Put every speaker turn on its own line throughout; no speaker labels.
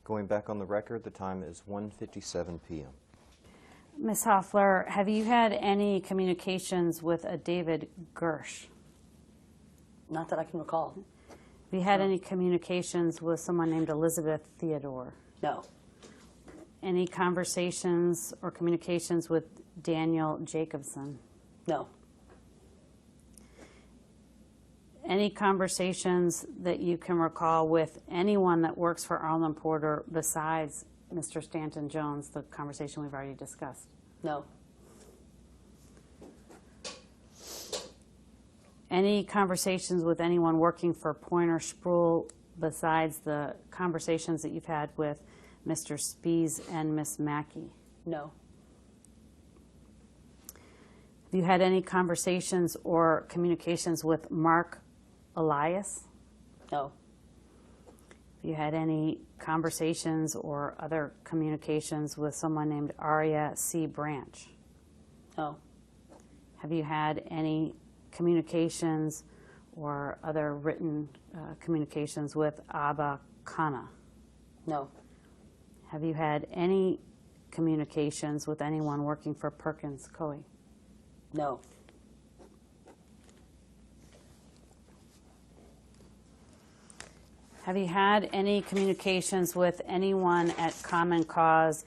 Going back on the record, the time is 1:57 p.m.
Ms. Hofeller, have you had any communications with a David Gersh?
Not that I can recall.
Have you had any communications with someone named Elizabeth Theodore?
No.
Any conversations or communications with Daniel Jacobson?
No.
Any conversations that you can recall with anyone that works for Arlen Porter besides Mr. Stanton Jones, the conversation we've already discussed?
No.
Any conversations with anyone working for Pointer Spruill besides the conversations that you've had with Mr. Spies and Miss Mackey?
No.
Have you had any conversations or communications with Mark Elias?
No.
Have you had any conversations or other communications with someone named Aria C. Branch?
No.
Have you had any communications or other written communications with Abba Khanna?
No.
Have you had any communications with anyone working for Perkins Coie?
No.
Have you had any communications with anyone at Common Cause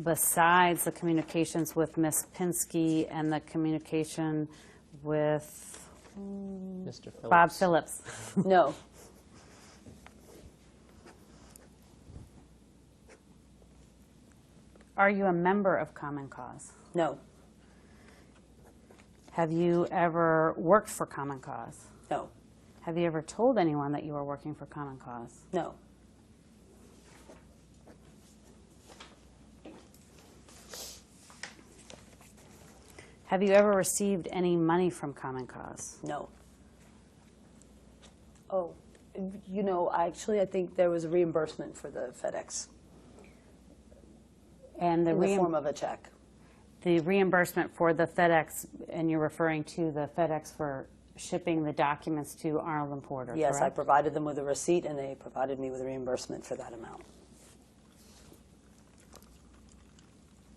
besides the communications with Ms. Pinsky and the communication with
Mr. Phillips.
Bob Phillips?
No.
Are you a member of Common Cause?
No.
Have you ever worked for Common Cause?
No.
Have you ever told anyone that you were working for Common Cause?
No.
Have you ever received any money from Common Cause?
No. Oh, you know, I think there was a reimbursement for the FedEx
And
in the form of a check.
The reimbursement for the FedEx, and you're referring to the FedEx for shipping the documents to Arlen Porter,
Yes,
correct?
I provided them with a receipt, and they provided me with a reimbursement for that amount.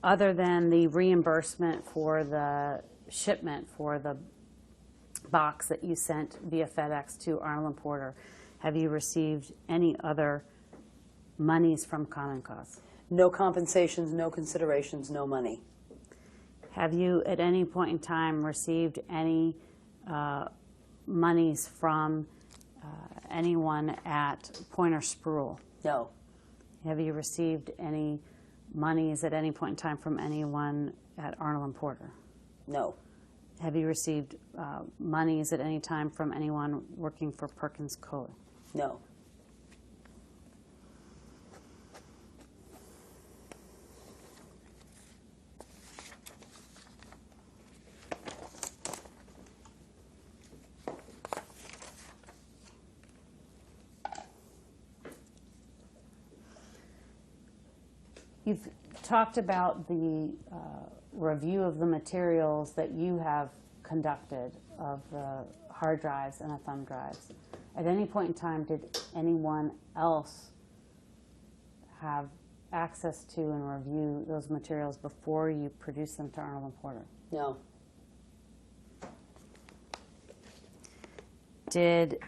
Other than the reimbursement for the shipment for the box that you sent via FedEx to Arlen Porter, have you received any other monies from Common Cause?
No compensations, no considerations, no money.
Have you at any point in time received any monies from anyone at Pointer Spruill?
No.
Have you received any monies at any point in time from anyone at Arlen Porter?
No.
Have you received monies at any time from anyone working for Perkins Coie?
No.
You've talked about the review of the materials that you have conducted of the hard drives and the thumb drives. At any point in time, did anyone else have access to and review those materials before you produced them to Arlen Porter?
No.
Did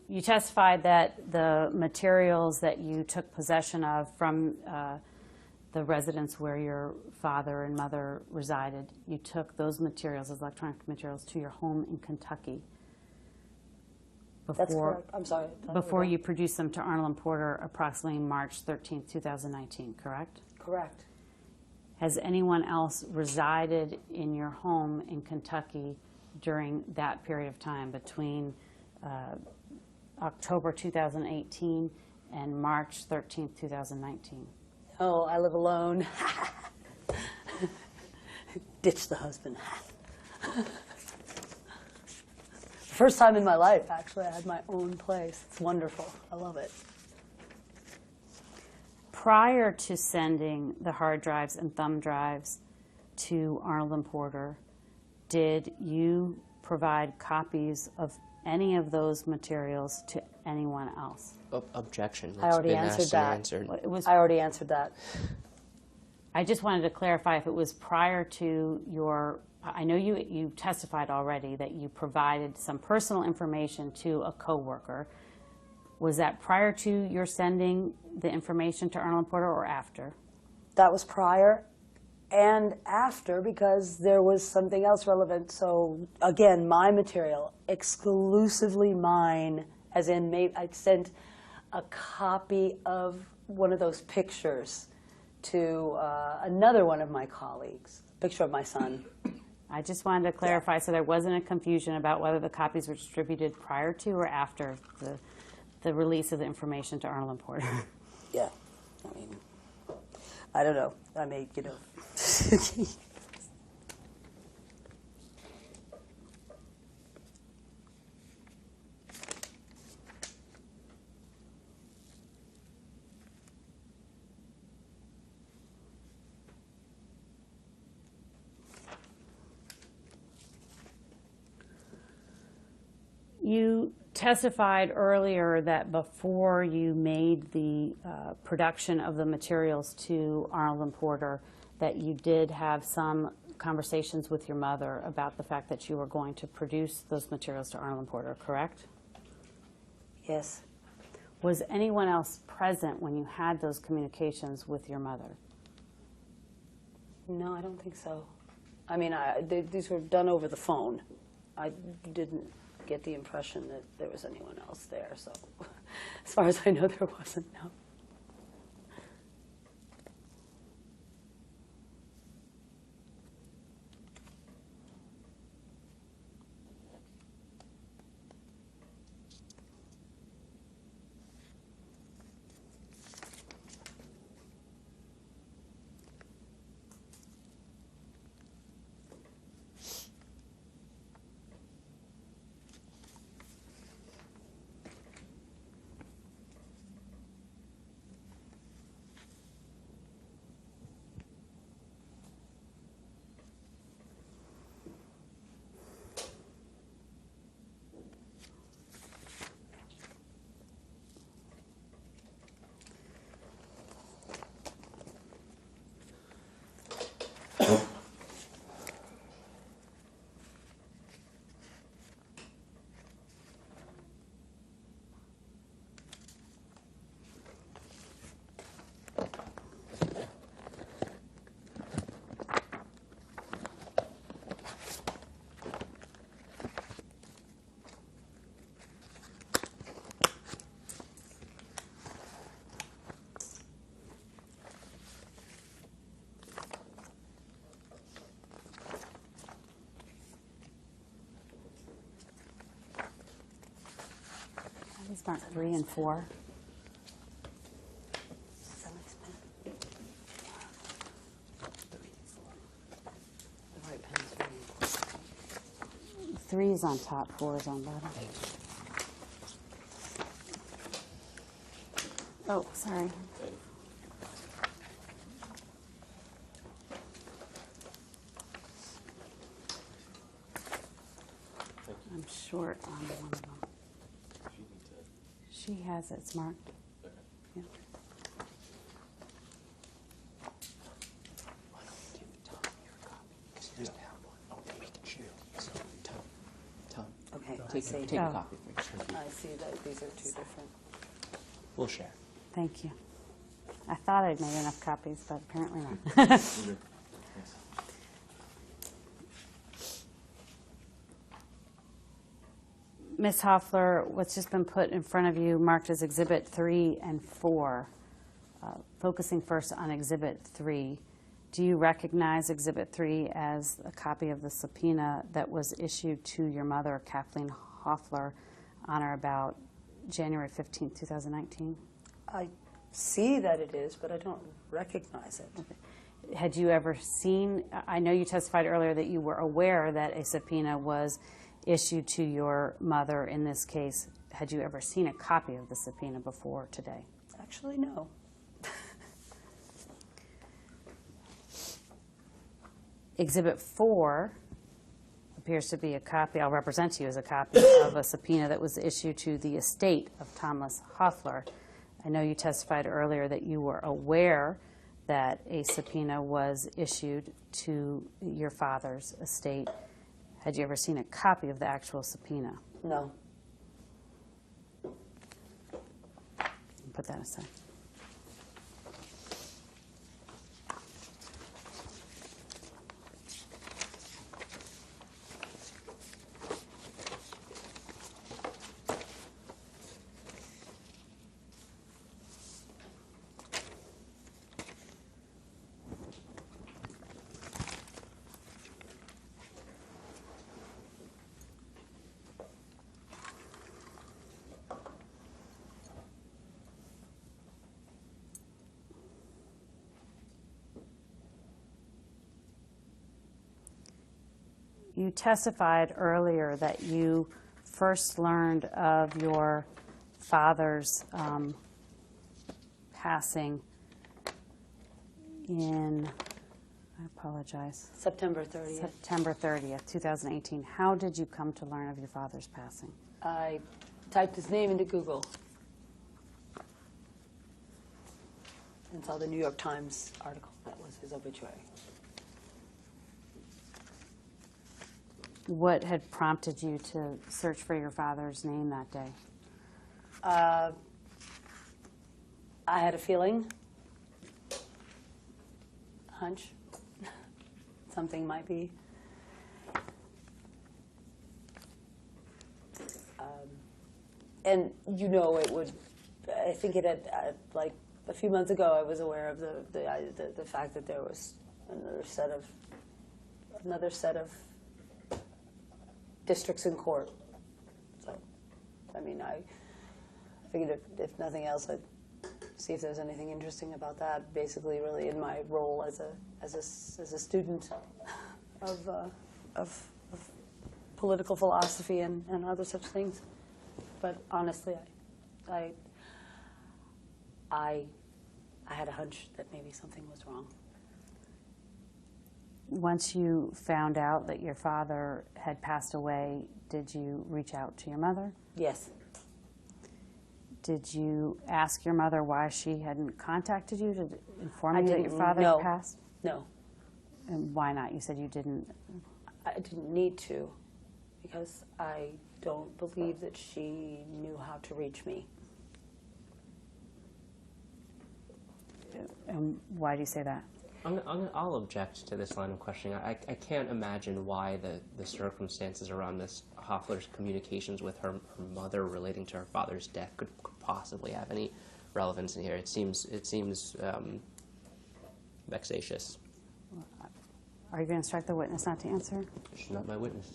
you testified that the materials that you took possession of from the residence where your father and mother resided, you took those materials, those electronic materials, to your home in Kentucky
That's correct. I'm sorry.
before you produced them to Arlen Porter approximately March 13, 2019, correct?
Correct.
Has anyone else resided in your home in Kentucky during that period of time between October 2018 and March 13, 2019?
Oh, I live alone. Ditch the husband. First time in my life, actually, I had my own place. It's wonderful. I love it.
Prior to sending the hard drives and thumb drives to Arlen Porter, did you provide copies of any of those materials to anyone else?
Objection.
I already answered that.
Answered.
It was,
I already answered that.
I just wanted to clarify if it was prior to your, I know you testified already that you provided some personal information to a coworker. Was that prior to your sending the information to Arnold Porter or after?
That was prior and after because there was something else relevant. So again, my material, exclusively mine, as in I sent a copy of one of those pictures to another one of my colleagues, a picture of my son.
I just wanted to clarify so there wasn't a confusion about whether the copies were distributed prior to or after the release of the information to Arnold Porter.
Yeah, I mean, I don't know. I mean, you know.
You testified earlier that before you made the production of the materials to Arnold and Porter, that you did have some conversations with your mother about the fact that you were going to produce those materials to Arnold and Porter, correct?
Yes.
Was anyone else present when you had those communications with your mother?
No, I don't think so. I mean, these were done over the phone. I didn't get the impression that there was anyone else there, so as far as I know, there wasn't, no.
These aren't 3 and 4.
The right pen's very important.
3 is on top, 4 is on bottom. Oh, sorry. I'm short on one of them. She has it, it's marked. Yeah.
Why don't we give Tom your copy? Because he doesn't have one. Oh, then we can share. So, Tom,
Okay, I
take
see.
a
Oh.
copy.
I see that these are two different.
We'll share.
Thank you. I thought I'd made enough copies, but apparently not. Ms. Hofeller, what's just been put in front of you marked as Exhibit 3 and 4. Focusing first on Exhibit 3, do you recognize Exhibit 3 as a copy of the subpoena that was issued to your mother, Kathleen Hofeller, on or about January 15, 2019?
I see that it is, but I don't recognize it.
Okay. Had you ever seen, I know you testified earlier that you were aware that a subpoena was issued to your mother in this case. Had you ever seen a copy of the subpoena before today?
Actually, no.
Exhibit 4 appears to be a copy, I'll represent to you as a copy of a subpoena that was issued to the estate of Thomas Hofeller. I know you testified earlier that you were aware that a subpoena was issued to your father's estate. Had you ever seen a copy of the actual subpoena?
No.
Put that aside. You testified earlier that you first learned of your father's passing in, I apologize,
September 30th.
September 30th, 2018. How did you come to learn of your father's passing?
I typed his name into Google and saw the New York Times article. That was his obituary.
What had prompted you to search for your father's name that day?
I had a feeling, a hunch, something might be. And you know, it would. I think it had like a few months ago. I was aware of the fact that there was another set of districts in court. So, I mean, I figured if nothing else, I'd see if there's anything interesting about that. Basically, really, in my role as a student of political philosophy and other such things. But honestly, I had a hunch that maybe something was wrong.
Once you found out that your father had passed away, did you reach out to your mother?
Yes.
Did you ask your mother why she hadn't contacted you to inform you that
didn't.
your father
No.
passed?
No.
And why not? You said you didn't.
I didn't need to, because I don't believe that she knew how to reach me.
And why do you say that?
I'll object to this line of questioning. I can't imagine why the circumstances around Miss Hofeller's communications with her mother relating to her father's death could possibly have any relevance in here. It seems vexatious.
Are you going to instruct the witness not to answer?
She's not my witness.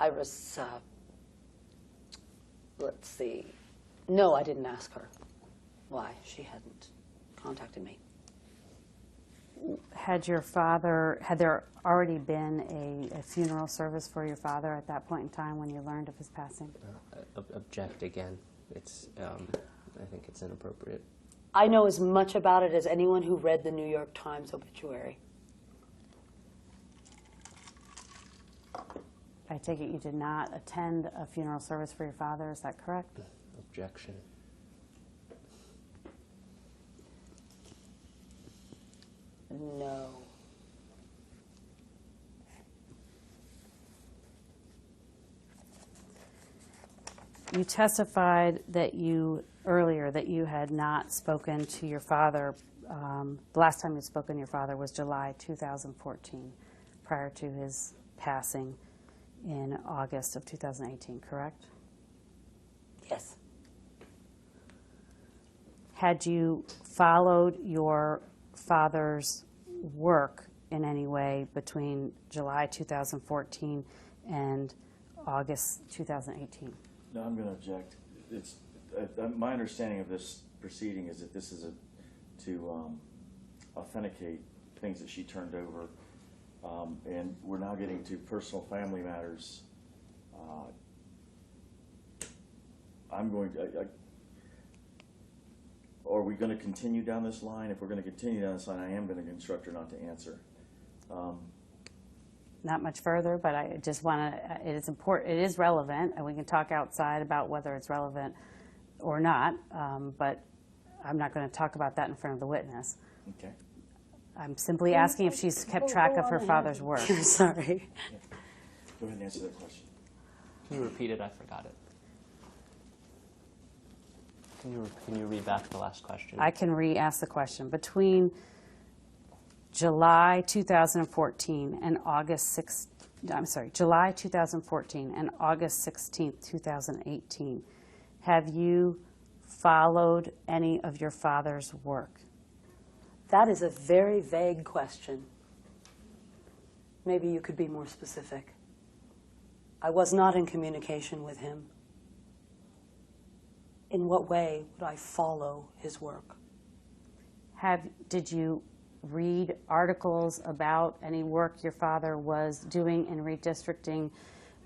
I was, let's see. No, I didn't ask her why she hadn't contacted me.
Had there already been a funeral service for your father at that point in time when you learned of his passing?
Object again. It's, I think it's inappropriate.
I know as much about it as anyone who read the New York Times obituary.
I take it you did not attend a funeral service for your father, is that correct?
Objection.
No.
You testified that earlier that you had not spoken to your father. The last time you'd spoken to your father was July 2014, prior to his passing in August of 2018, correct?
Yes.
Had you followed your father's work in any way between July 2014 and August 2018?
No, I'm going to object. It's my understanding of this proceeding is that this is to authenticate things that she turned over, and we're now getting to personal family matters. I'm going to. are we going to continue down this line? If we're going to continue down this line, I am going to instruct her not to answer.
Not much further, but I just want to, it is important, it is relevant, and we can talk outside about whether it's relevant or not, but I'm not going to talk about that in front of the witness.
Okay.
I'm simply asking if she's kept track of her father's work.
Sorry.
Yeah. Go ahead and answer that question.
Can you repeat it? I forgot it. Can you read back the last question?
I can re-ask the question. Between July 2014 and July 2014 and August 16th, 2018, have you followed any of your father's work?
That is a very vague question. Maybe you could be more specific. I was not in communication with him. In what way would I follow his work?
Did you read articles about any work your father was doing in redistricting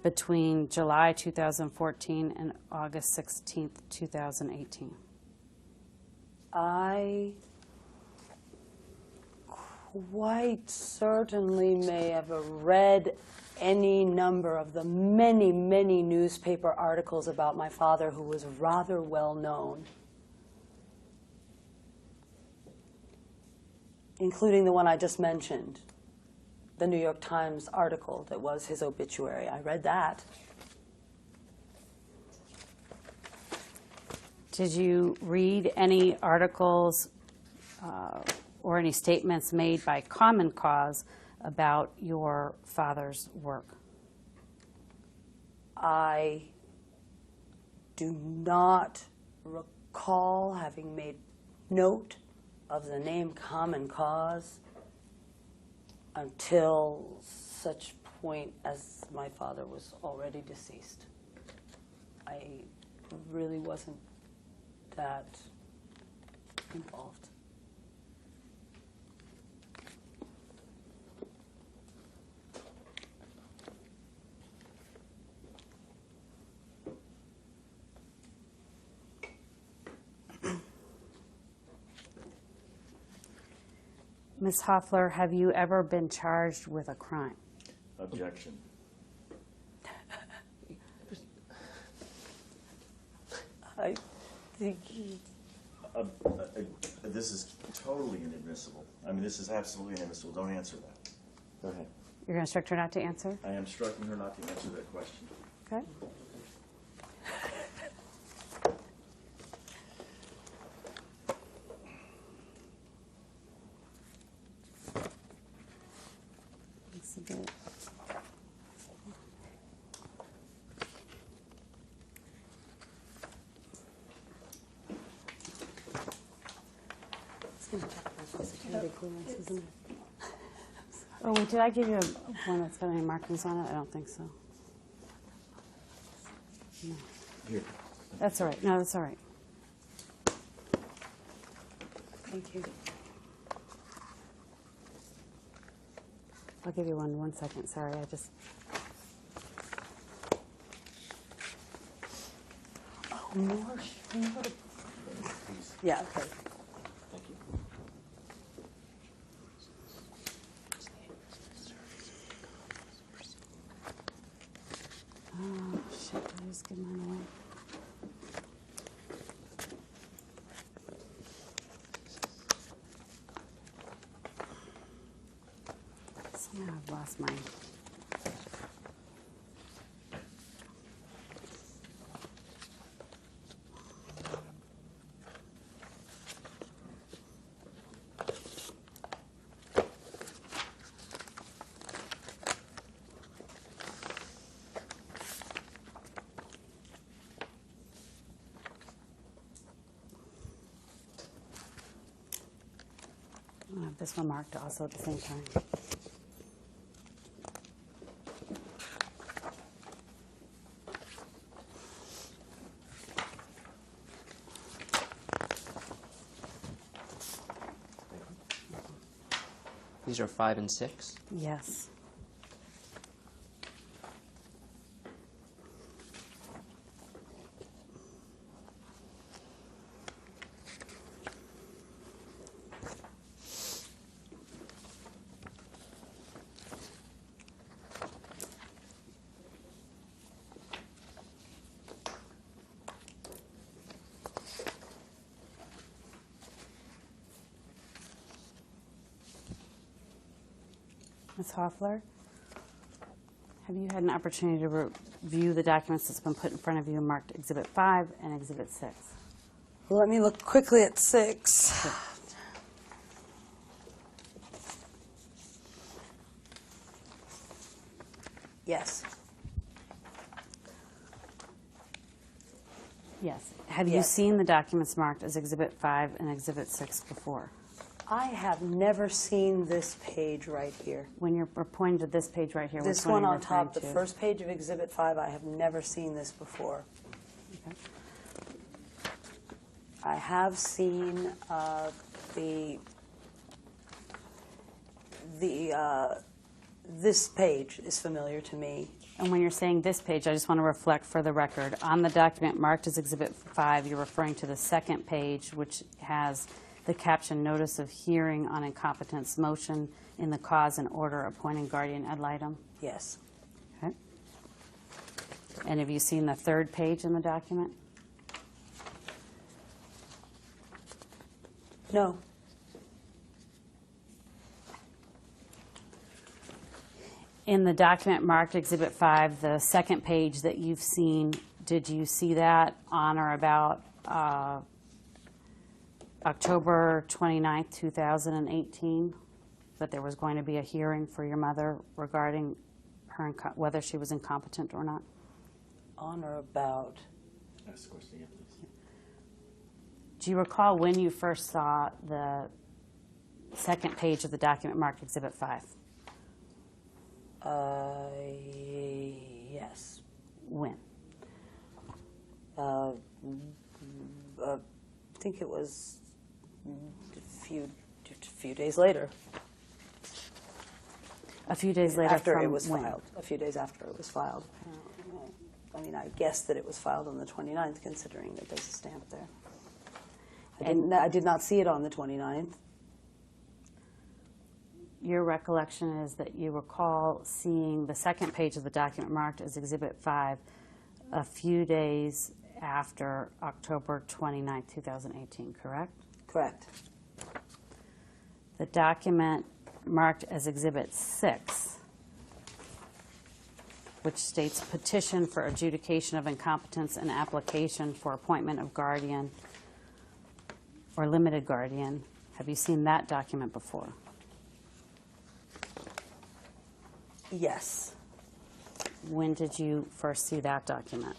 between July 2014 and August 16th, 2018?
I quite certainly may have read any number of the many, many newspaper articles about my father, who was rather well known, including the one I just mentioned, the New York Times article that was his obituary. I read that.
Did you read any articles or any statements made by Common Cause about your father's work?
I do not recall having made note of the name Common Cause until such point as my father was already deceased. I really wasn't that involved.
Ms. Hofeller, have you ever been charged with a crime?
Objection.
I think
This is totally inadmissible. I mean, this is absolutely inadmissible. Don't answer that. Go ahead.
You're going to instruct her not to answer?
I am instructing her not to answer that question.
Okay. That's a bit.
it's going to check my sensitivity clearance, isn't it?
Oh, wait, did I give you one that's got any markings on it? I don't think so. No.
Here.
That's all right. No, that's all right.
Thank you.
I'll give you one second. Sorry, I just.
Oh, more.
Please.
Yeah, okay.
Thank you.
Oh, shit. Did I just give mine away? Somehow I've lost mine. I'll have this one marked also at the same time.
These are 5 and 6.
Yes. Ms. Hofeller, have you had an opportunity to review the documents that's been put in front of you and marked Exhibit 5 and Exhibit 6?
Well, let me look quickly at 6. Yes.
Yes. Have you
Yes.
seen the documents marked as Exhibit 5 and Exhibit 6 before?
I have never seen this page right here.
When you're pointing to this page right here,
This
which one
one
are you
on top, the
referring to?
first page of Exhibit 5, I have never seen this before.
Okay.
I have seen this page is familiar to me.
And when you're saying this page, I just want to reflect for the record, on the document marked as Exhibit 5, you're referring to the second page, which has the caption Notice of Hearing on Incompetence Motion in the Cause and Order Appointing Guardian Ad Litem.
Yes.
Okay. And have you seen the third page in the document?
No.
In the document marked Exhibit 5, the second page that you've seen, did you see that on or about October 29th, 2018, that there was going to be a hearing for your mother regarding her whether she was incompetent or not?
On or about.
Ask the question again, please.
Do you recall when you first saw the second page of the document marked Exhibit 5?
Yes.
When?
I think it was a few days later.
A few days later
After
from
it was
when?
filed. A few days after it was filed. I mean, I guessed that it was filed on the 29th, considering that there's a stamp there. I did not see it on the 29th.
Your recollection is that you recall seeing the second page of the document marked as Exhibit 5 a few days after October 29, 2018, correct?
Correct.
The document marked as Exhibit 6, which states petition for adjudication of incompetence and application for appointment of guardian or limited guardian. Have you seen that document before?
Yes.
When did you first see that document?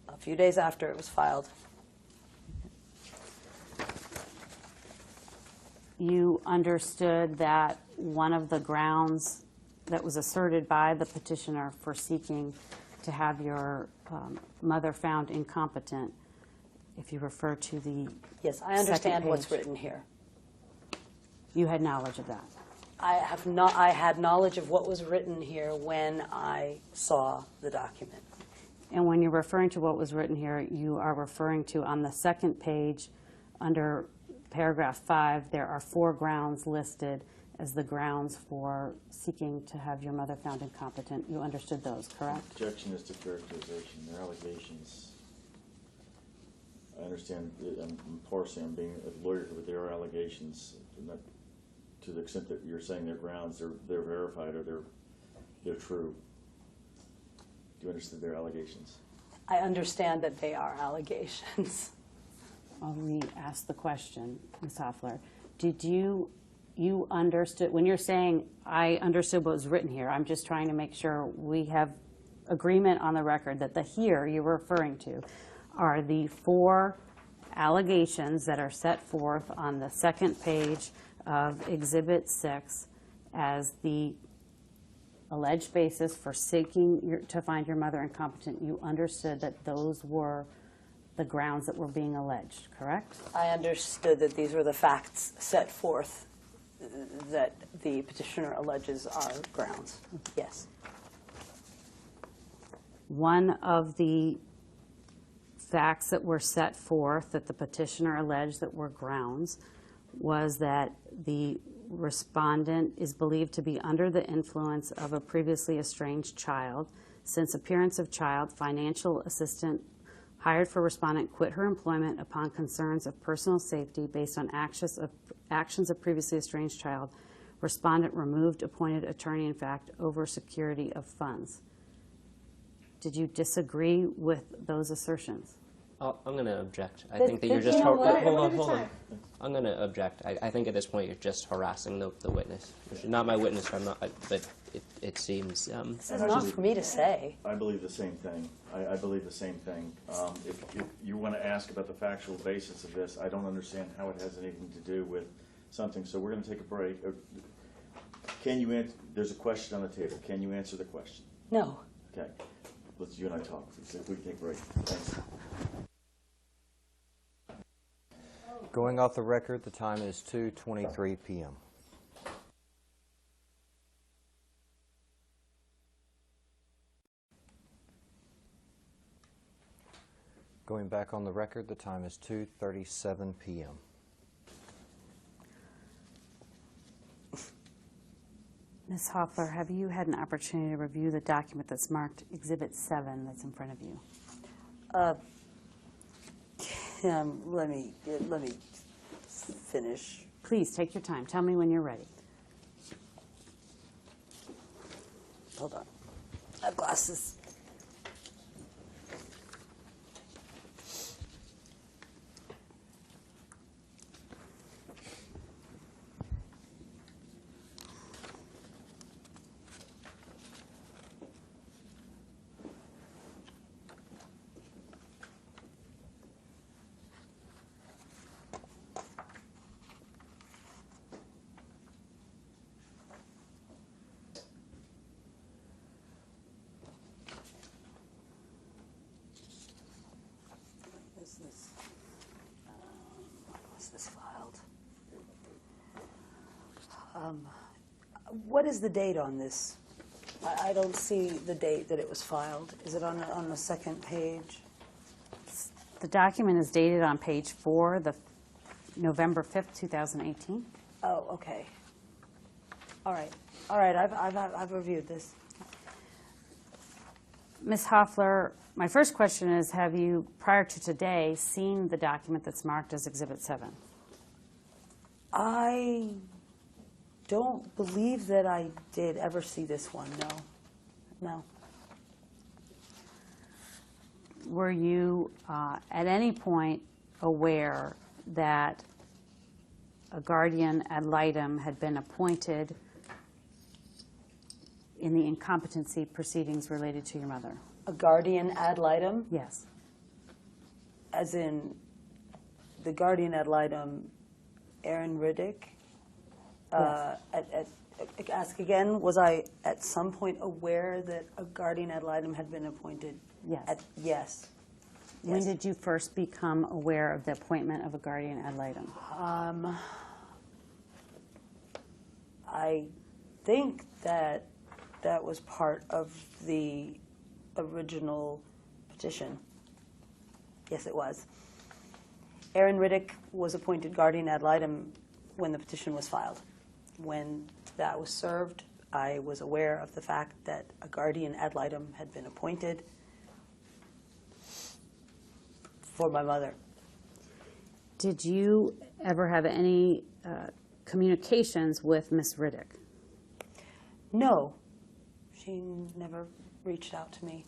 A few days after it was filed.
You understood that one of the grounds that was asserted by the petitioner for seeking to have your mother found incompetent, if you refer to the
Yes, I
second
understand what's
page,
written here.
you had knowledge of that.
I had knowledge of what was written here when I saw the document.
And when you're referring to what was written here, you are referring to on the second page under paragraph 5, there are 4 grounds listed as the grounds for seeking to have your mother found incompetent. You understood those, correct?
Objection is to characterization. Their allegations, I understand, I'm parsing, I'm being a lawyer, but there are allegations, not to the extent that you're saying they're grounds, they're verified or they're true. Do you understand their allegations?
I understand that they are allegations.
I'll re-ask the question, Ms. Hofeller. Did you understood, when you're saying, I understood what was written here, I'm just trying to make sure we have agreement on the record that the here you're referring to are the 4 allegations that are set forth on the second page of Exhibit 6 as the alleged basis for seeking to find your mother incompetent. You understood that those were the grounds that were being alleged, correct?
I understood that these were the facts set forth that the petitioner alleges are grounds. Yes.
One of the facts that were set forth that the petitioner alleged that were grounds was that the respondent is believed to be under the influence of a previously estranged child. Since appearance of child, financial assistant hired for respondent quit her employment upon concerns of personal safety based on actions of previously estranged child. respondent removed appointed attorney-in-fact over security of funds. Did you disagree with those assertions?
I'm going to object. I
But-
think that you're
but
just...
you know what?
Hold on. I'm going to object. I think at this point you're just harassing the witness. You're not my witness, I'm not, but it seems...
This is not for me to say.
I believe the same thing. I believe the same thing. If you want to ask about the factual basis of this, I don't understand how it has anything to do with something. So we're going to take a break. Can you answer? There's a question on the table. Can you answer the question?
No.
Okay. Let's you and I talk. See if we can take a break. Thanks.
Going off the record, the time is 2:23 p.m. Going back on the record, the time is 2:37 p.m.
Ms. Hofeller, have you had an opportunity to review the document that's marked Exhibit 7 that's in front of you?
Let me finish.
Please, take your time. Tell me when you're ready.
Hold on. I have glasses. Was this filed? What is the date on this? I don't see the date that it was filed. Is it on the second page?
The document is dated on page 4, November 5th, 2018.
Oh, okay. All right. All right. I've reviewed this.
Ms. Hofeller, my first question is, have you, prior to today, seen the document that's marked as Exhibit 7?
I don't believe that I did ever see this one. No. No.
Were you at any point aware that a guardian ad litem had been appointed in the incompetency proceedings related to your mother?
A guardian ad litem,
Yes.
as in the guardian ad litem, Aaron Riddick. Ask again, was I at some point aware that a guardian ad litem had been appointed?
Yes.
Yes.
When
Yes.
did you first become aware of the appointment of a guardian ad litem?
I think that was part of the original petition. Yes, it was. Aaron Riddick was appointed guardian ad litem when the petition was filed. When that was served, I was aware of the fact that a guardian ad litem had been appointed for my mother.
Did you ever have any communications with Ms. Riddick?
No, she never reached out to me.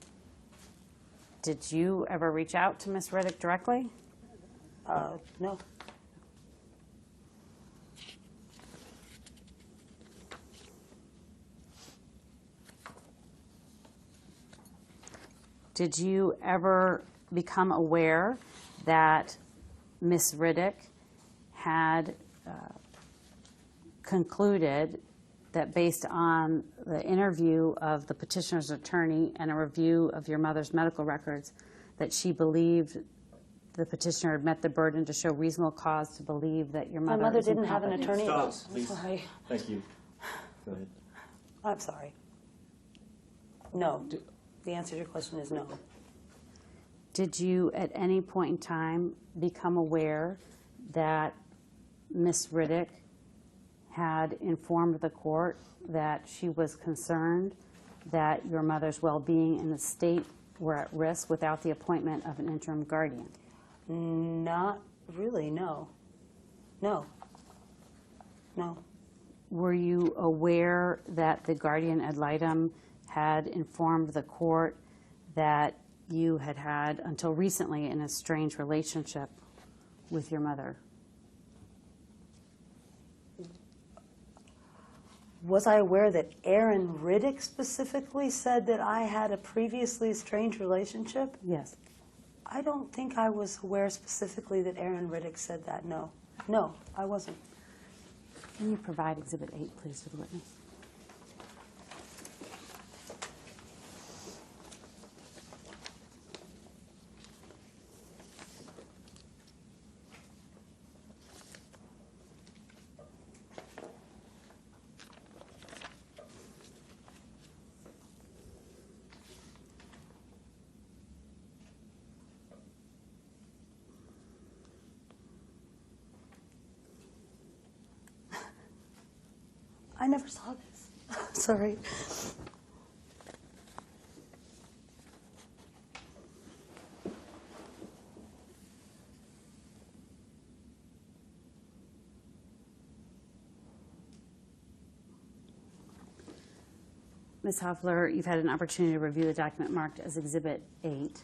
Did you ever reach out to Ms. Riddick directly?
No.
Did you ever become aware that Ms. Riddick had concluded that based on the interview of the petitioner's attorney and a review of your mother's medical records, that she believed the petitioner had met the burden to show reasonable cause to believe that your mother
My mother
is
didn't have an
incompetent?
attorney.
Stop,
I'm
please.
sorry.
Thank you. Go ahead.
I'm sorry. No. The answer to your question is no.
Did you at any point in time become aware that Ms. Riddick had informed the court that she was concerned that your mother's well-being and the state were at risk without the appointment of an interim guardian?
Not really, no. No. No.
Were you aware that the guardian ad litem had informed the court that you had had, until recently, an estranged relationship with your mother?
Was I aware that Aaron Riddick specifically said that I had a previously estranged relationship?
Yes.
I don't think I was aware specifically that Aaron Riddick said that, no. No, I wasn't.
Can you provide Exhibit 8, please, to the witness?
I never saw this. Sorry.
Ms. Hofeller, you've had an opportunity to review the document marked as Exhibit 8.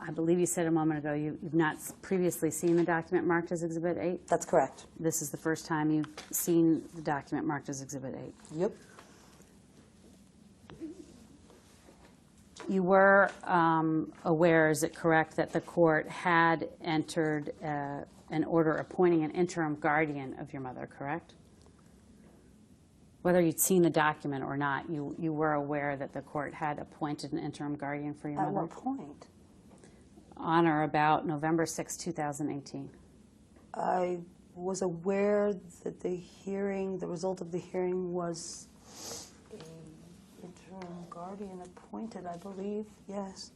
I believe you said a moment ago you've not previously seen the document marked as Exhibit 8.
That's correct.
This is the first time you've seen the document marked as Exhibit 8.
Yep.
You were aware, is it correct, that the court had entered an order appointing an interim guardian of your mother, correct? Whether you'd seen the document or not, you were aware that the court had appointed an interim guardian for your
At
mother?
what point?
On or about November 6, 2018.
I was aware that the result of the hearing was an interim guardian appointed, I believe, yes.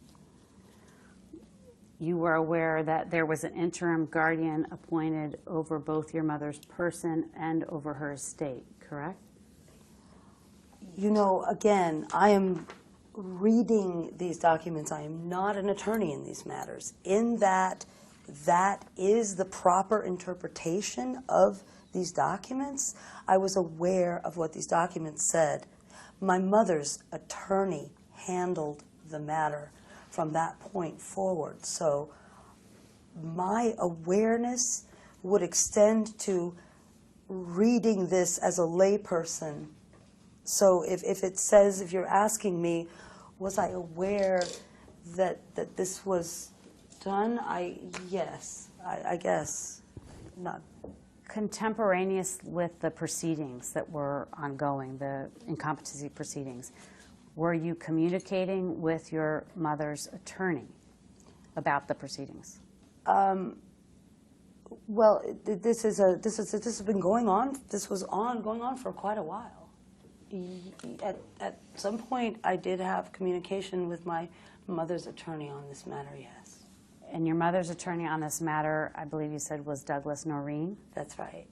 You were aware that there was an interim guardian appointed over both your mother's person and over her estate, correct?
You know, again, I am reading these documents. I am not an attorney in these matters. In that is the proper interpretation of these documents. I was aware of what these documents said. My mother's attorney handled the matter from that point forward. So my awareness would extend to reading this as a layperson. So if it says, if you're asking me, was I aware that this was done? Yes, I guess not.
Contemporaneous with the proceedings that were ongoing, the incompetency proceedings, were you communicating with your mother's attorney about the proceedings?
Well, this has been going on. This was going on for quite a while. At some point, I did have communication with my mother's attorney on this matter, yes.
And your mother's attorney on this matter, I believe you said, was Douglas Noreen?
That's right.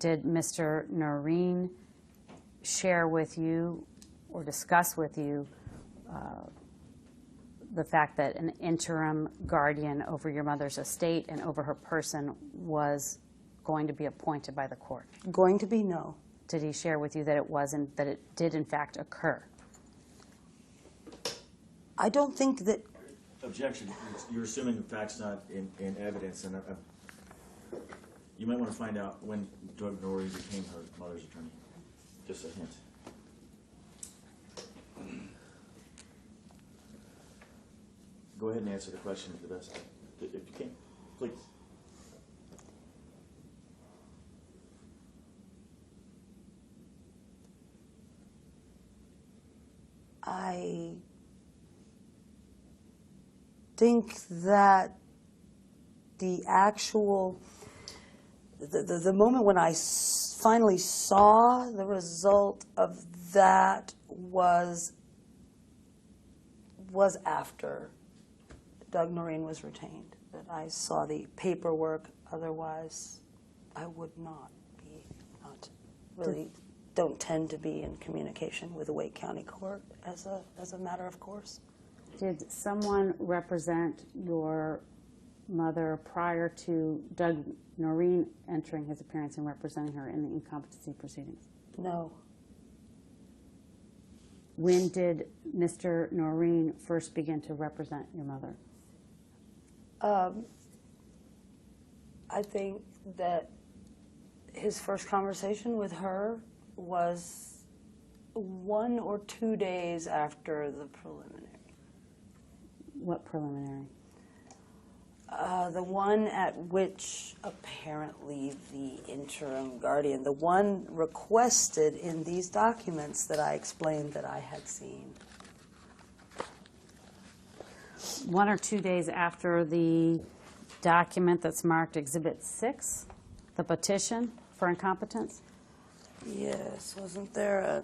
Did Mr. Noreen share with you or discuss with you the fact that an interim guardian over your mother's estate and over her person was going to be appointed by the court?
Going to be, no.
Did he share with you that it wasn't, that it did in fact occur?
I don't think that.
Objection. You're assuming the fact's not in evidence, and you might want to find out when Doug Norrie became her mother's attorney. Just a hint. Go ahead and answer the question to the best, if you can, please.
I think that the moment when I finally saw the result of that was after Doug Noreen was retained, that I saw the paperwork. Otherwise, I would not really don't tend to be in communication with the Wake County Court as a matter of course.
Did someone represent your mother prior to Doug Noreen entering his appearance and representing her in the incompetency proceedings?
No.
When did Mr. Noreen first begin to represent your mother?
I think that his first conversation with her was 1 or 2 days after the preliminary.
What preliminary?
The one at which apparently the interim guardian, the one requested in these documents that I explained that I had seen.
1 or 2 days after the document that's marked Exhibit 6, the petition for incompetence?
Yes, wasn't there a...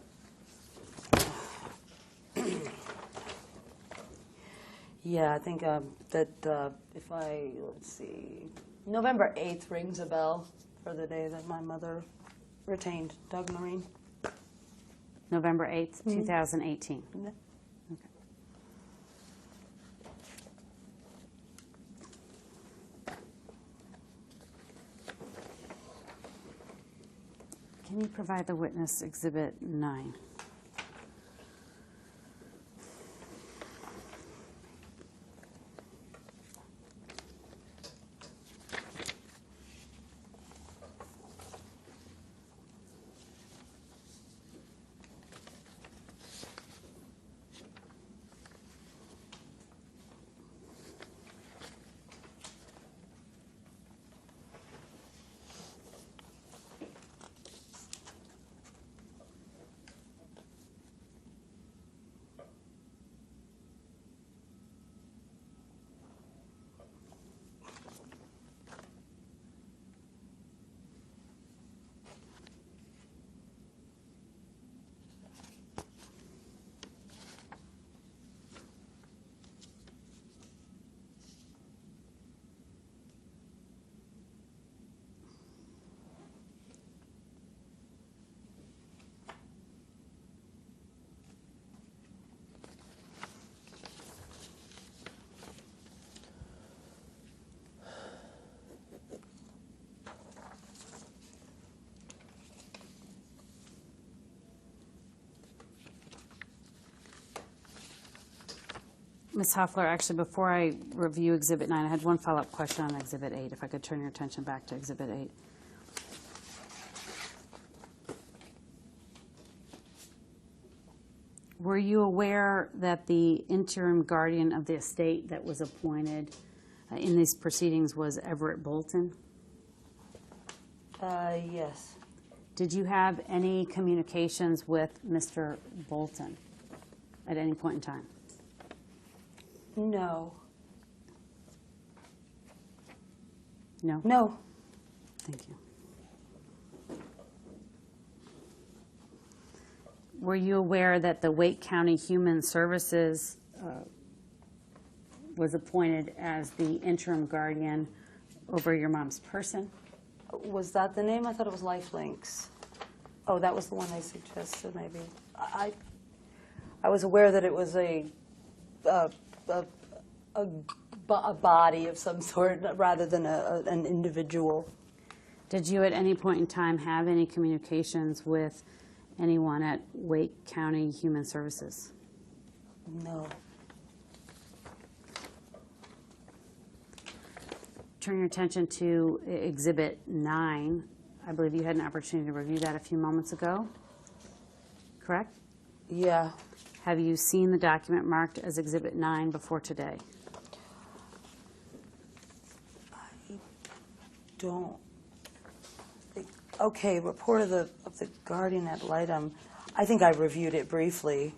Yeah, I think that if I, let's see, November 8th rings a bell for the day that my mother retained Doug Noreen.
November 8th, 2018.
Yeah.
Okay. Can you provide the witness Exhibit 9? Ms. Hofeller, actually, before I review Exhibit 9, I had one follow-up question on Exhibit 8, if I could turn your attention back to Exhibit 8. Were you aware that the interim guardian of the estate that was appointed in these proceedings was Everett Bolton?
Yes.
Did you have any communications with Mr. Bolton at any point in time?
No.
No?
No.
Thank you. Were you aware that the Wake County Human Services was appointed as the interim guardian over your mom's person?
Was that the name? I thought it was Lifelinks. Oh, that was the one they suggested, maybe. I was aware that it was a body of some sort rather than an individual.
Did you at any point in time have any communications with anyone at Wake County Human Services?
No.
Turn your attention to Exhibit 9. I believe you had an opportunity to review that a few moments ago, correct?
Yeah.
Have you seen the document marked as Exhibit 9 before today?
I don't think. Okay, report of the Guardian ad litem. I think I reviewed it briefly.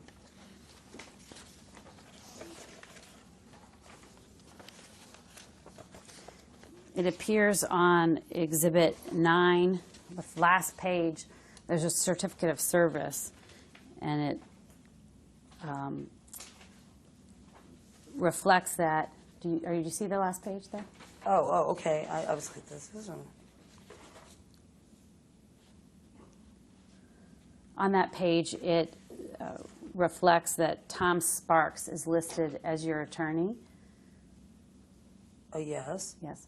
It appears on Exhibit 9, the last page, there's a certificate of service, and it reflects that. Do you see the last page there?
Oh, okay. I was like, this isn't.
On that page, it reflects that Tom Sparks is listed as your attorney.
Yes.
Yes.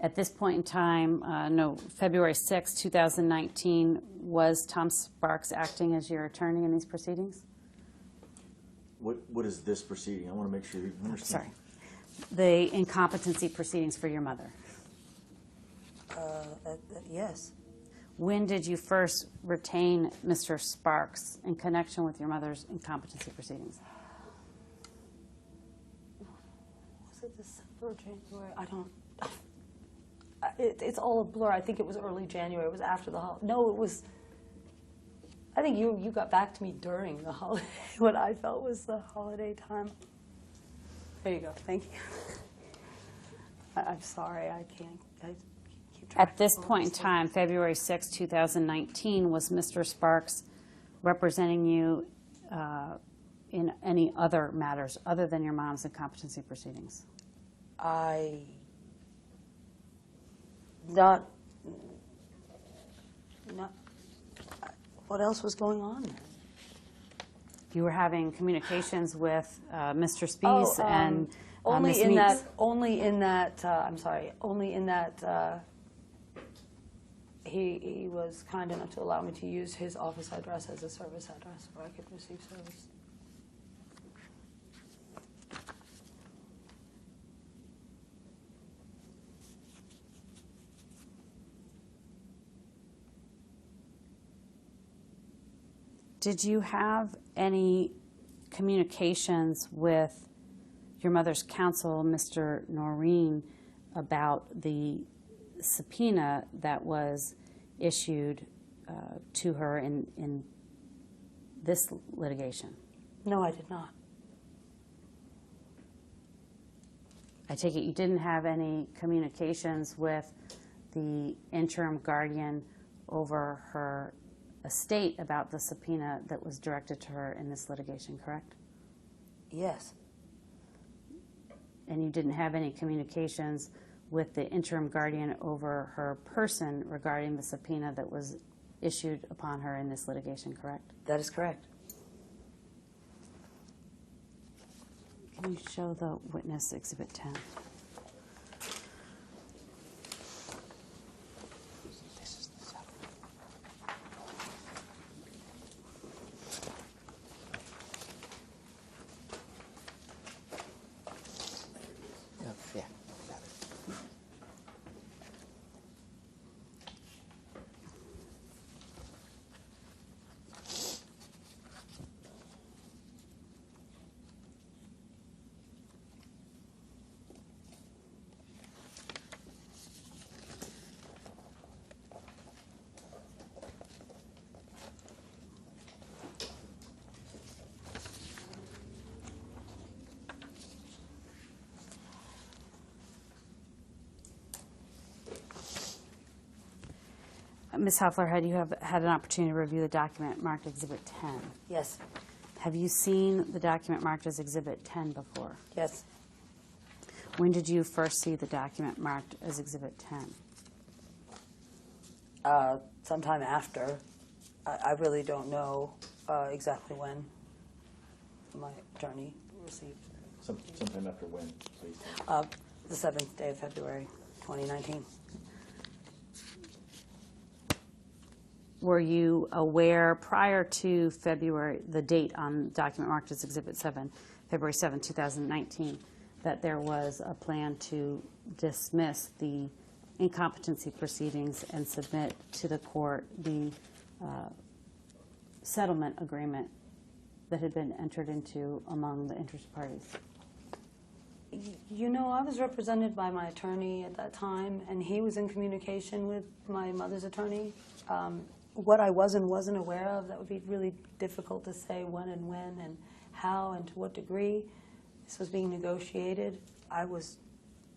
At this point in time, no, February 6, 2019, was Tom Sparks acting as your attorney in these proceedings?
What is this proceeding? I want to make sure you understand.
Sorry. The incompetency proceedings for your mother.
Yes.
When did you first retain Mr. Sparks in connection with your mother's incompetency proceedings?
Was it December or January? I don't. It's all a blur. I think it was early January. It was after the holiday. No, it was. I think you got back to me during the holiday. What I felt was the holiday time. There you go. Thank you. I'm sorry. I can't. I keep track
At this
of all
point in
these
time, February 6, 2019, was Mr. Sparks representing you in any other matters other than your mom's incompetency proceedings?
Not. What else was going on there?
You were having communications with Mr. Spies and Ms.
only in
Meeks.
that. Only in that. I'm sorry. Only in that. He was kind enough to allow me to use his office address as a service address where I could receive service.
Did you have any communications with your mother's counsel, Mr. Noreen, about the subpoena that was issued to her in this litigation?
No, I did not.
I take it you didn't have any communications with the interim guardian over her estate about the subpoena that was directed to her in this litigation, correct?
Yes.
And you didn't have any communications with the interim guardian over her person regarding the subpoena that was issued upon her in this litigation, correct?
That is correct.
Can you show the witness Exhibit 10?
Yeah.
Ms. Hofeller, had you had an opportunity to review the document marked Exhibit 10?
Yes.
Have you seen the document marked as Exhibit 10 before?
Yes.
When did you first see the document marked as Exhibit 10?
Sometime after. I really don't know exactly when my attorney received.
Sometime after when, please?
The 7th day of February, 2019.
Were you aware prior to February, the date on document marked as Exhibit 7, February 7, 2019, that there was a plan to dismiss the incompetency proceedings and submit to the court the settlement agreement that had been entered into among the interested parties?
You know, I was represented by my attorney at that time, and he was in communication with my mother's attorney. What I was and wasn't aware of, that would be really difficult to say when and how and to what degree this was being negotiated. I was,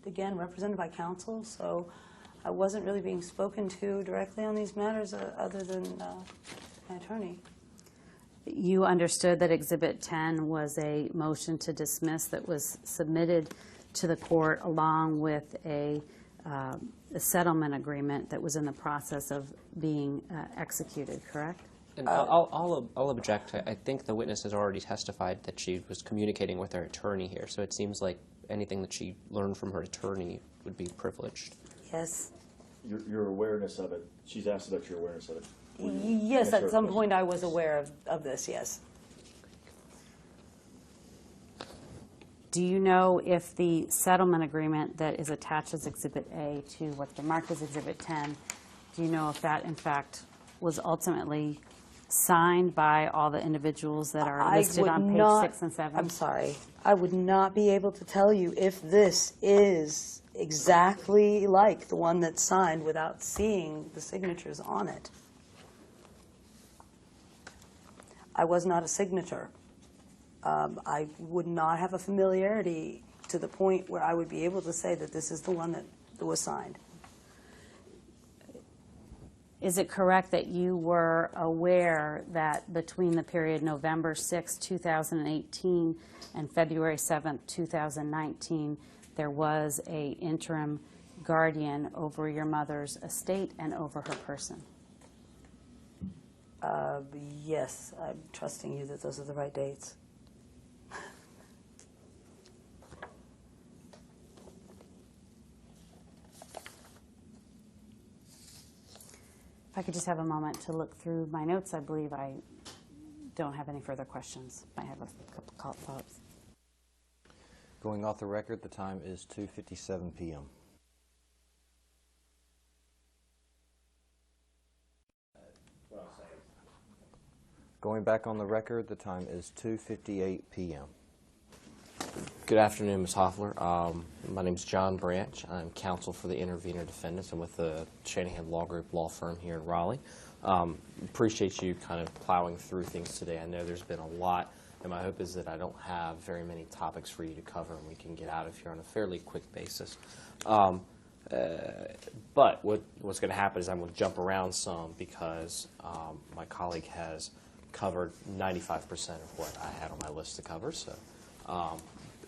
again, represented by counsel, so I wasn't really being spoken to directly on these matters other than my attorney.
You understood that Exhibit 10 was a motion to dismiss that was submitted to the court along with a settlement agreement that was in the process of being executed, correct?
And I'll object. I think the witness has already testified that she was communicating with her attorney here, so it seems like anything that she learned from her attorney would be privileged.
Yes.
Your awareness of it, she's asked about your awareness of it.
Yes, at some point I was aware of this, yes.
Do you know if the settlement agreement that is attached as Exhibit A to what's been marked as Exhibit 10, do you know if that, in fact, was ultimately signed by all the individuals that are listed on page 6 and 7?
I'm sorry. I would not be able to tell you if this is exactly like the one that's signed without seeing the signatures on it. I was not a signator. I would not have a familiarity to the point where I would be able to say that this is the one that was signed.
Is it correct that you were aware that between the period November 6, 2018 and February 7, 2019, there was an interim guardian over your mother's estate and over her person?
Yes, I'm trusting you that those are the right dates.
If I could just have a moment to look through my notes, I believe I don't have any further questions. I have a couple thoughts.
Going off the record, the time is 2:57 p.m. Going back on the record, the time is 2:58 p.m.
Good afternoon, Ms. Hofeller. My name is John Branch. I'm counsel for the intervener defendants and with the Shanahan Law Group law firm here in Raleigh. Appreciate you kind of plowing through things today. I know there's been a lot, and my hope is that I don't have very many topics for you to cover and we can get out of here on a fairly quick basis. But what's going to happen is I'm going to jump around some because my colleague has covered 95% of what I had on my list to cover. So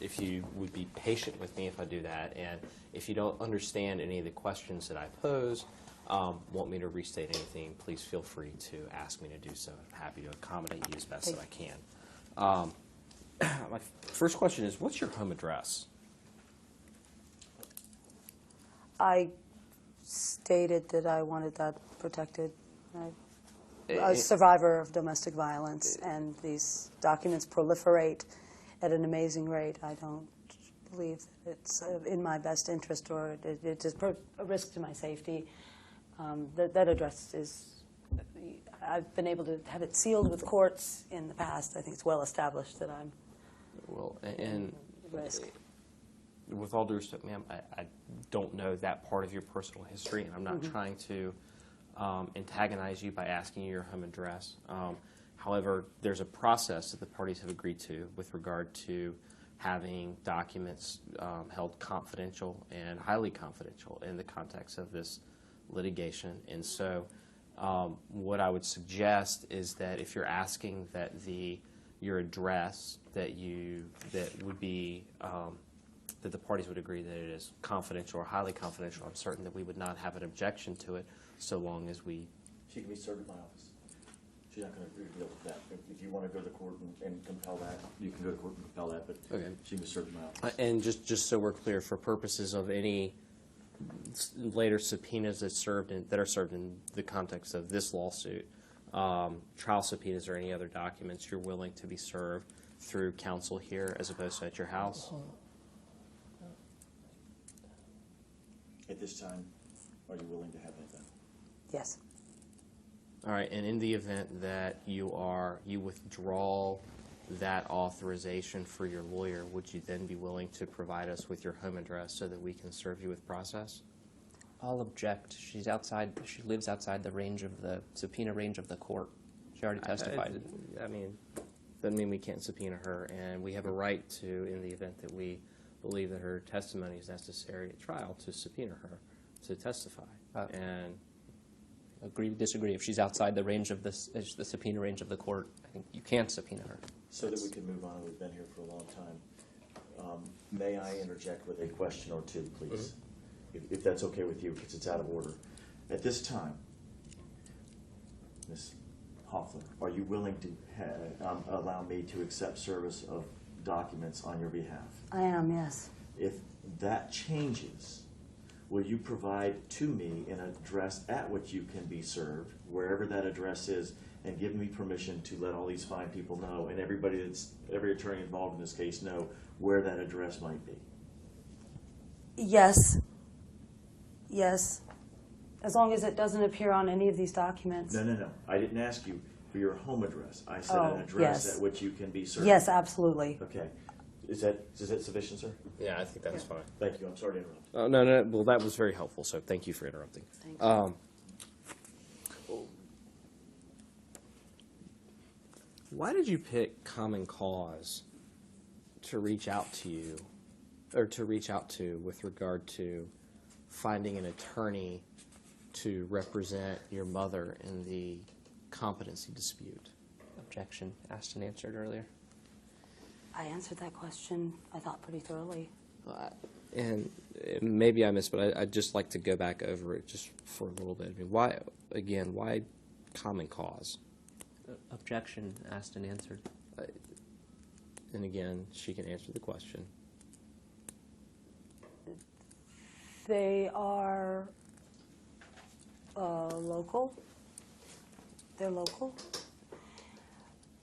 if you would be patient with me if I do that, and if you don't understand any of the questions that I pose, want me to restate anything, please feel free to ask me to do so. I'm happy to accommodate you as best as I can. My first question is, what's your home address?
I stated that I wanted that protected. A survivor of domestic violence, and these documents proliferate at an amazing rate. I don't believe that it's in my best interest, or it is a risk to my safety. That address is, I've been able to have it sealed with courts in the past. I think it's well established that I'm at risk.
With all due respect, ma'am, I don't know that part of your personal history, and I'm not trying to antagonize you by asking you your home address. However, there's a process that the parties have agreed to with regard to having documents held confidential and highly confidential in the context of this litigation. And so what I would suggest is that if you're asking that your address that would be that the parties would agree that it is confidential or highly confidential, I'm certain that we would not have an objection to it so long as we...
She can be served at my office. She's not going to deal with that. If you want to go to court and compel that, you can go to court and compel that, but
Okay.
she can be served at my office.
And just so we're clear, for purposes of any later subpoenas that are served in the context of this lawsuit, trial subpoenas or any other documents, you're willing to be served through counsel here as opposed to at your house?
At this time, are you willing to have that done?
Yes.
All right, and in the event that you withdraw that authorization for your lawyer, would you then be willing to provide us with your home address so that we can serve you with process? I'll object. She lives outside the range of the subpoena range of the court. She already testified. I mean, doesn't mean we can't subpoena her, and we have a right to, in the event that we believe that her testimony is necessary at trial, to subpoena her to testify. And agree to disagree. If she's outside the range of the subpoena range of the court, I think you can't subpoena her.
So that we can move on, we've been here for a long time. May I interject with a question or two, please? If that's okay with you, because it's out of order. At this time, Ms. Hofeller, are you willing to allow me to accept service of documents on your behalf?
I am, yes.
If that changes, will you provide to me an address at which you can be served, wherever that address is, and give me permission to let all these fine people know, and every attorney involved in this case know where that address might be?
Yes. Yes. As long as it doesn't appear on any of these documents.
No. I didn't ask you for your home address. I said
Oh,
an address
yes.
at which you can be served.
Yes, absolutely.
Okay. Is that sufficient, sir?
Yeah, I think that's fine.
Thank you. I'm sorry to interrupt.
Oh, no. Well, that was very helpful, so thank you for interrupting.
Thank you.
Why did you pick Common Cause to reach out to you, or to reach out to with regard to finding an attorney to represent your mother in the competency dispute?
Objection, asked and answered earlier.
I answered that question, I thought, pretty thoroughly.
And maybe I missed, but I'd just like to go back over it just for a little bit. I mean, why Common Cause?
Objection, asked and answered.
And again, she can answer the question.
They are local. They're local.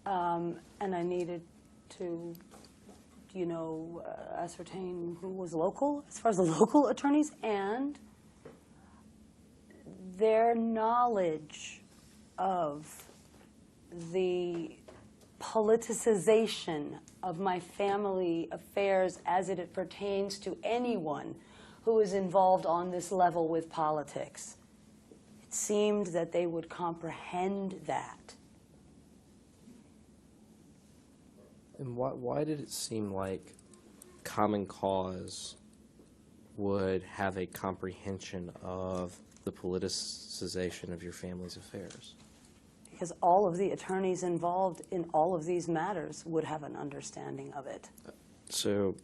And I needed to, ascertain who was local as far as the local attorneys, and their knowledge of the politicization of my family affairs as it pertains to anyone who is involved on this level with politics. It seemed that they would comprehend that.
And why did it seem like Common Cause would have a comprehension of the politicization of your family's affairs?
Because all of the attorneys involved in all of these matters would have an understanding of it.
So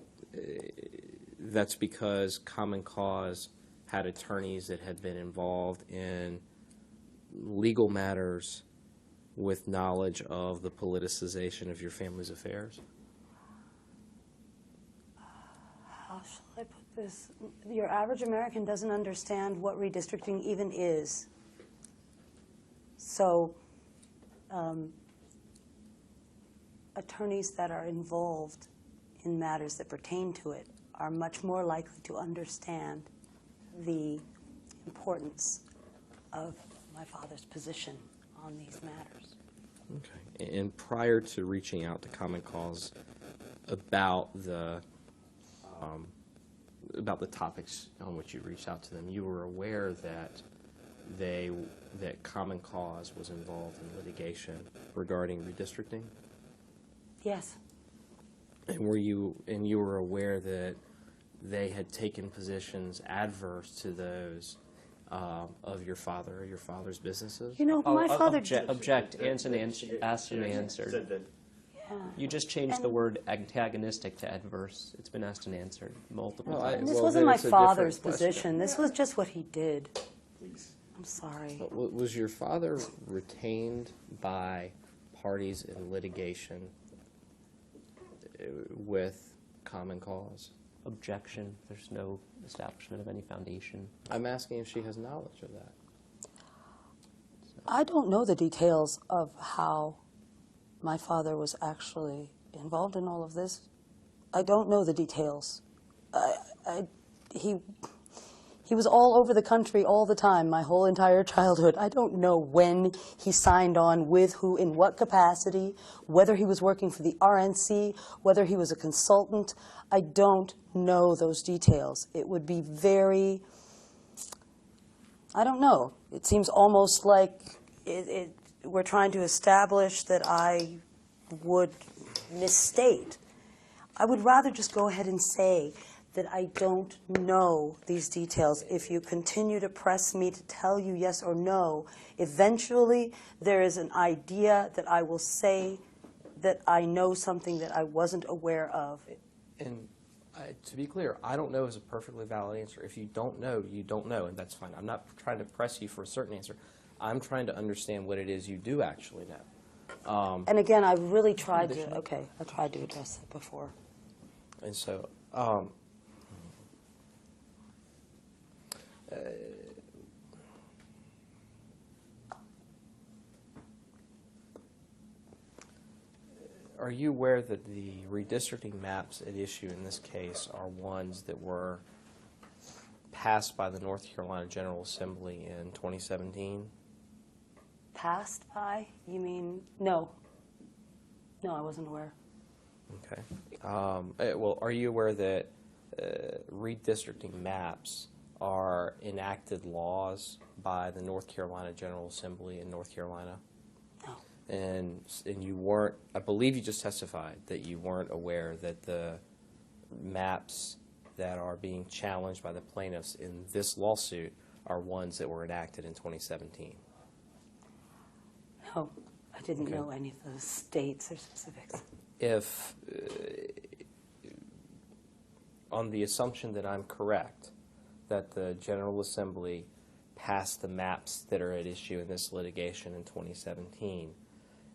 that's because Common Cause had attorneys that had been involved in legal matters with knowledge of the politicization of your family's affairs?
How shall I put this? Your average American doesn't understand what redistricting even is. So, attorneys that are involved in matters that pertain to it are much more likely to understand the importance of my father's position on these matters.
Okay. And prior to reaching out to Common Cause about the topics on which you reached out to them, you were aware that Common Cause was involved in litigation regarding redistricting?
Yes.
And you were aware that they had taken positions adverse to those of your father or your father's businesses?
My father...
Object, asked and answered.
Said that.
Yeah.
You just changed the word antagonistic to adverse. It's been asked and answered multiple
Well,
times.
This
Well,
wasn't
then
my
it's a different
father's
question.
position. This was just what he did.
Please.
I'm sorry.
Was your father retained by parties in litigation with Common Cause?
Objection. There's no establishment of any foundation.
I'm asking if she has knowledge of that.
I don't know the details of how my father was actually involved in all of this. I don't know the details. He was all over the country all the time, my whole entire childhood. I don't know when he signed on with who, in what capacity, whether he was working for the RNC, whether he was a consultant. I don't know those details. It would be very, I don't know. It seems almost like we're trying to establish that I would misstate. I would rather just go ahead and say that I don't know these details. If you continue to press me to tell you yes or no, eventually there is an idea that I will say that I know something that I wasn't aware of.
And to be clear, I don't know is a perfectly valid answer. If you don't know, you don't know, and that's fine. I'm not trying to press you for a certain answer. I'm trying to understand what it is you do actually know.
And again, I really tried to,
Condition.
okay, I tried to address it before.
And so, are you aware that the redistricting maps at issue in this case are ones that were passed by the North Carolina General Assembly in 2017?
Passed by? You mean, no. No, I wasn't aware.
Okay. Well, are you aware that redistricting maps are enacted laws by the North Carolina General Assembly in North Carolina?
No.
And you weren't, I believe you just testified that you weren't aware that the maps that are being challenged by the plaintiffs in this lawsuit are ones that were enacted in 2017.
No, I didn't
Okay.
know any of those states or specifics.
If, on the assumption that I'm correct, that the General Assembly passed the maps that are at issue in this litigation in 2017,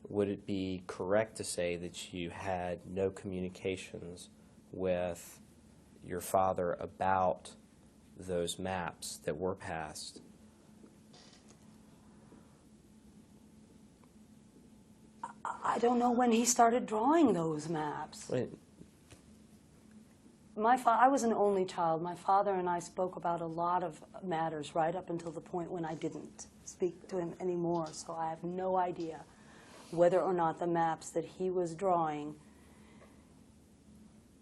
would it be correct to say that you had no communications with your father about those maps that were passed?
I don't know when he started drawing those maps.
Wait,
I was an only child. My father and I spoke about a lot of matters right up until the point when I didn't speak to him anymore. So I have no idea whether or not the maps that he was drawing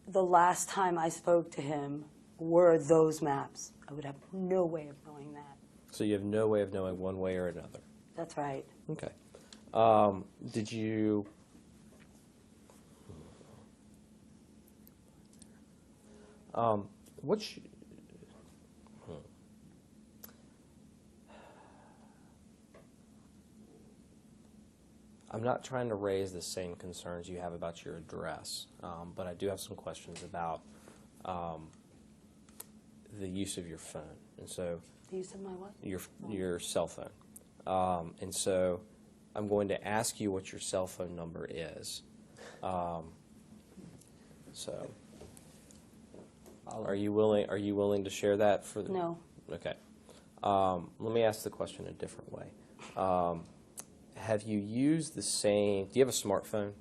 the last time I spoke to him were those maps. I would have no way of knowing that.
so you have no way of knowing one way or another.
That's right.
Okay. Did you... What's... I'm not trying to raise the same concerns you have about your address, but I do have some questions about the use of your phone. And so
The use of my what?
your cell phone. And so I'm going to ask you what your cell phone number is. So are you willing to share that for the...
No.
Okay. Let me ask the question a different way. Have you used the same... Do you have a smartphone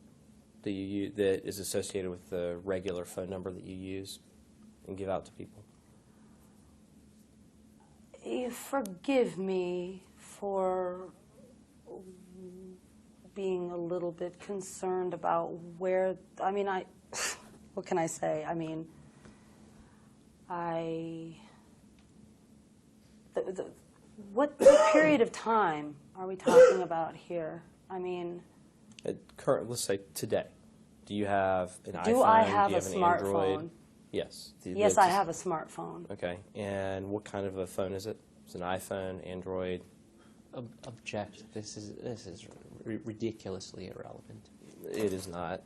that is associated with the regular phone number that you use and give out to people?
You forgive me for being a little bit concerned about where, I mean, what can I say? I mean, what period of time are we talking about here? I mean,
Let's say today. Do you have an iPhone?
do I have
Do you
a
have an Android?
smartphone?
Yes.
Yes, I have a smartphone.
Okay. And what kind of a phone is it? Is it an iPhone, Android?
Object. This is ridiculously irrelevant.
It is not.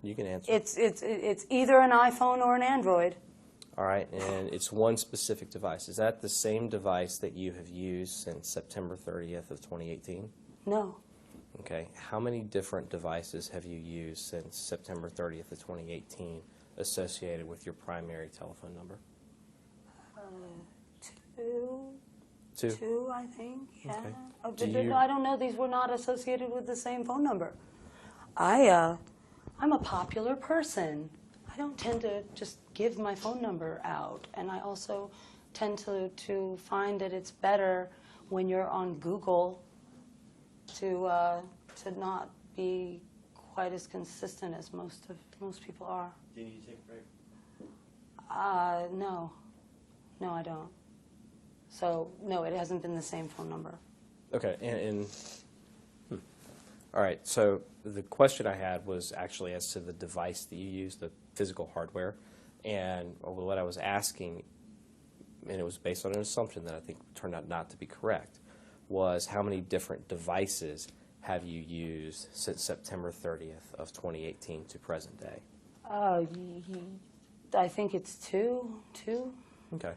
You can answer.
It's either an iPhone or an Android.
All right. And it's one specific device. Is that the same device that you have used since September 30th of 2018?
No.
Okay. How many different devices have you used since September 30th of 2018 associated with your primary telephone number? Two?
I think, yeah.
Okay. Do you-
I don't know, these were not associated with the same phone number. I'm a popular person. I don't tend to just give my phone number out. And I also tend to find that it's better when you're on Google to not be quite as consistent as most people are.
Do you need to take a break?
No. No, I don't. So, no, it hasn't been the same phone number.
Okay, all right, so the question I had was actually as to the device that you use, the physical hardware, and what I was asking, and it was based on an assumption that I think turned out not to be correct, was how many different devices have you used since September 30th of 2018 to present day?
I think it's two.
Okay.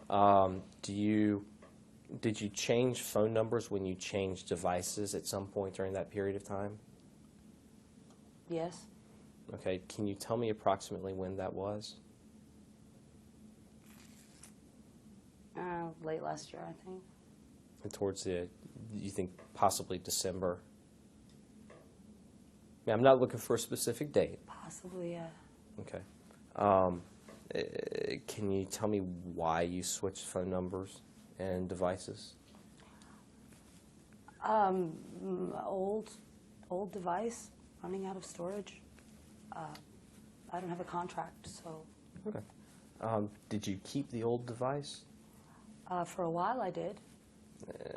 Do you Did you change phone numbers when you changed devices at some point during that period of time?
Yes.
Okay, can you tell me approximately when that was?
Late last year, I think.
And towards the, you think possibly December? Yeah, I'm not looking for a specific date.
Possibly, yeah.
Okay. Can you tell me why you switched phone numbers and devices?
Old device, running out of storage. I don't have a contract, so
Okay. Did you keep the old device?
for a while I did.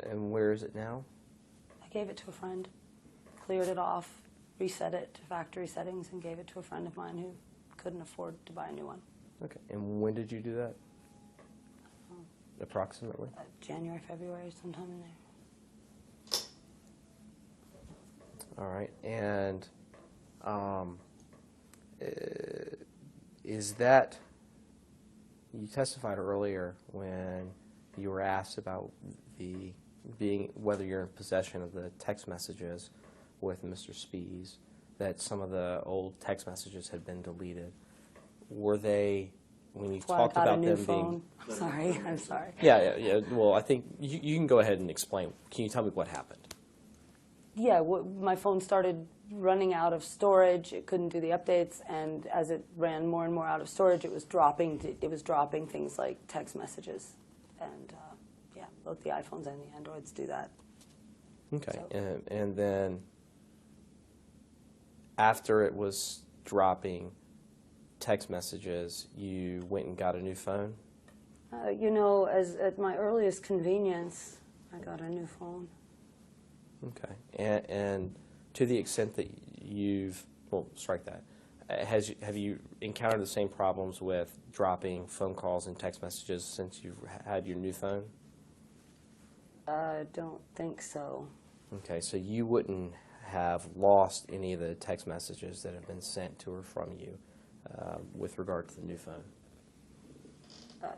And where is it now?
I gave it to a friend, cleared it off, reset it to factory settings, and gave it to a friend of mine who couldn't afford to buy a new one.
Okay. And when did you do that? Approximately?
January, February, sometime in there.
All right. And is that, you testified earlier when you were asked about whether you're in possession of the text messages with Mr. Spees, that some of the old text messages had been deleted. Were they, when you
That's why
talked
I got
about
a new
them
phone.
being...
Sorry, I'm sorry.
Yeah. Well, I think you can go ahead and explain. Can you tell me what happened?
Yeah, my phone started running out of storage. It couldn't do the updates, and as it ran more and more out of storage, it was dropping. It was dropping things like text messages, and yeah, both the iPhones and the Androids do that.
Okay.
So-
And then after it was dropping text messages, you went and got a new phone?
You know, at my earliest convenience, I got a new phone.
Okay. And to the extent that well, strike that. Have you encountered the same problems with dropping phone calls and text messages since you've had your new phone?
I don't think so.
Okay, so you wouldn't have lost any of the text messages that have been sent to or from you with regard to the new phone?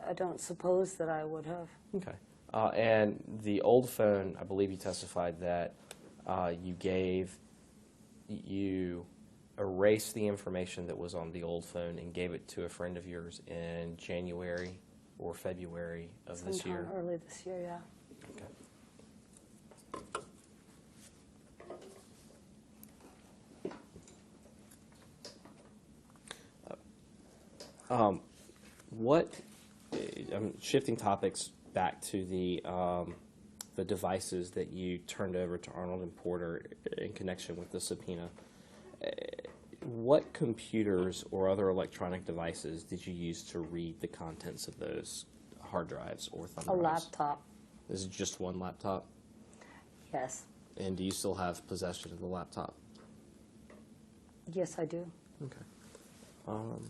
I don't suppose that I would have.
Okay. And the old phone, I believe you testified that you erased the information that was on the old phone and gave it to a friend of yours in January or February of this year?
Sometime early this year, yeah.
Okay. I'm shifting topics back to the devices that you turned over to Arnold and Porter in connection with the subpoena. What computers or other electronic devices did you use to read the contents of those hard drives or thumb
A
drives?
laptop,
This is just one laptop?
yes.
And do you still have possession of the laptop?
Yes, I do.
Okay. All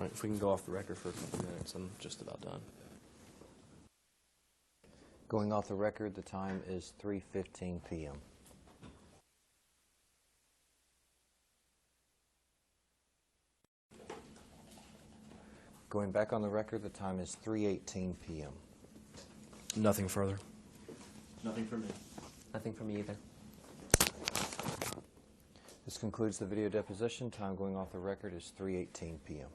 right, if we can go off the record for a couple minutes, I'm just about done.
Going off the record, the time is 3:15 p.m. Going back on the record, the time is 3:18 p.m.
Nothing further.
Nothing from me.
Nothing from me either.
This concludes the video deposition. Time going off the record is 3:18 p.m.